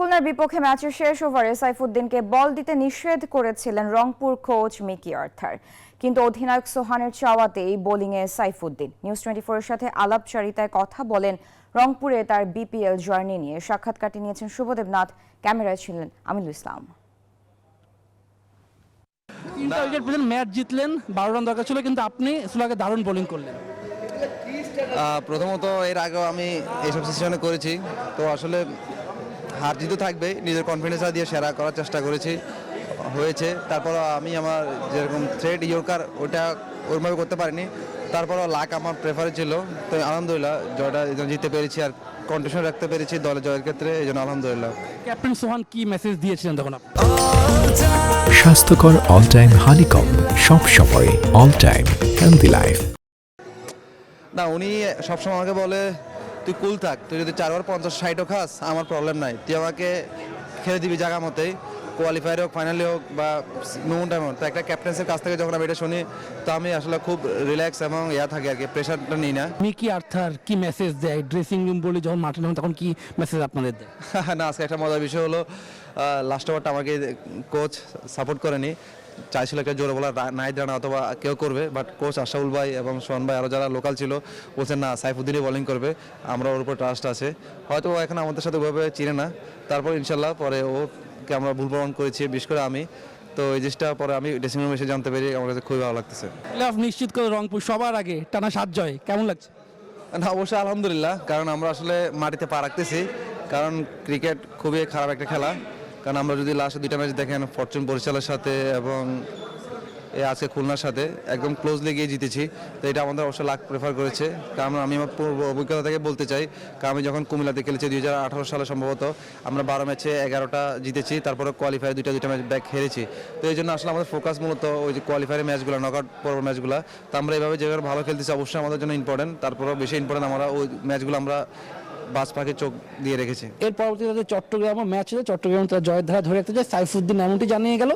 খুলনার বিপক্ষে ম্যাচের শেষ ওভারে সাইফুদ্দিনকে বল দিতে নিষেধ করেছিলেন রংপুর কোচ মিকি আর্থার, কিন্তু অধিনায়ক সোহানের চাওয়াতেই বোলিংয়ে সাইফুদ্দিন। নিউজ 24 এর সাথে আলাপচারিতায় কথা বলেন রংপুরে তার বিপিএল জার্নি নিয়ে। সাক্ষাৎকারটি নিয়েছেন শুভদেব নাথ, ক্যামেরায় ছিলেন আমিনুল ইসলাম। ম্যাচ জিতলেন, 12 রান দরকার ছিল, কিন্তু আপনি সুলাকে দারুণ বোলিং করলেন। প্রথমত এর আগেও আমি এইসব সিচুয়েশনে করেছি, তো আসলে হার জিতও থাকবে, নিজের কনফিডেন্স দিয়ে সেরা করার চেষ্টা করেছি, হয়েছে। তারপর আমি আমার যেরকম থ্রেড ইয়র্কার ওটা ওইভাবে করতে পারিনি, তারপরও লাক আমার প্রেফারে ছিল, তো আলহামদুলিল্লাহ জয়টা জিততে পেরেছি আর কন্ডিশন রাখতে পেরেছি দলের জয়ের ক্ষেত্রে, এই জন্য আলহামদুলিল্লাহ। ক্যাপ্টেন সোহান কি মেসেজ দিয়েছিলেন তখন আপনি? স্বাস্থ্যকর অল টাইম হানিকম, সব সময় অল টাইম হেলদি লাইফ। না, উনি সবসময় আমাকে বলে তুই কুল থাক, তুই যদি 4 ওভার 50-60ও খাস আমার প্রবলেম নাই, তুই আমাকে খেলে দিবি জায়গা মতেই, কোয়ালিফায়ারে হোক ফাইনালে হোক বা নুন টাইম হোক। তো একটা ক্যাপ্টেন্সের কাছ থেকে যখন আমি এটা শুনি, তো আমি আসলে খুব রিল্যাক্স এবং থাকি আর কি, প্রেশারটা নিই না। মিকি আর্থার কি মেসেজ দেয় ড্রেসিং রুম বলে যখন মাঠে নামেন তখন কি মেসেজ আপনাদের দেয়? না, আজকে একটা মজার বিষয় হলো, লাস্ট ওভারটা আমাকে কোচ সাপোর্ট করেনি, চাইছিল একটা জোরে বলা নাইট রানা অথবা কেউ করবে, বাট কোচ আশাউল ভাই এবং সোহান ভাই আরও যারা লোকাল ছিল বলছেন না, সাইফুদ্দিনই বোলিং করবে, আমরা ওর উপর ট্রাস্ট আছে। হয়তো ও এখন আমাদের সাথে ওইভাবে চিনে না, তারপর ইনশাল্লাহ পরে ওকে আমরা ভুল প্রমাণ করেছি, বিশেষ করে আমি। তো এই জিনিসটা পরে আমি ড্রেসিং রুমে এসে জানতে পেরে আমার কাছে খুবই ভালো লাগতেছে। প্লেঅফ নিশ্চিত করে রংপুর সবার আগে টানা 7 জয়, কেমন লাগছে? না, অবশ্যই আলহামদুলিল্লাহ, কারণ আমরা আসলে মাটিতে পা রাখতেছি, কারণ ক্রিকেট খুবই খারাপ একটা খেলা। কারণ আমরা যদি লাস্ট 2টা ম্যাচ দেখেন, ফরচুন বরিশালের সাথে এবং আজকে খুলনার সাথে একদম ক্লোজলি গিয়ে জিতেছি, তো এটা আমাদের অবশ্যই লাক প্রেফার করেছে। কারণ আমি আমার পূর্ব অভিজ্ঞতা থেকে বলতে চাই, কারণ আমি যখন কুমিল্লাতে খেলেছি 2018 সালে সম্ভবত, আমরা 12 ম্যাচে 11টা জিতেছি, তারপরে কোয়ালিফায়ার দুইটা ম্যাচ ব্যাক হেরেছি। তো এই জন্য আসলে আমাদের ফোকাস মূলত ওই যে কোয়ালিফায়ারের ম্যাচগুলো, নকআউট পর্ব ম্যাচগুলো। তো আমরা এইভাবে যেভাবে ভালো খেলতেছি অবশ্যই আমাদের জন্য ইম্পর্টেন্ট, তারপরেও বেশি ইম্পর্টেন্ট আমরা ওই ম্যাচগুলো আমরা বাজ পাখি চোখ দিয়ে রেখেছি। এর পরবর্তীতে চট্টগ্রামও ম্যাচ হলে চট্টগ্রাম তার জয়ের ধারা ধরে রাখতে চায় সাইফুদ্দিন, এমনটি জানিয়ে গেল।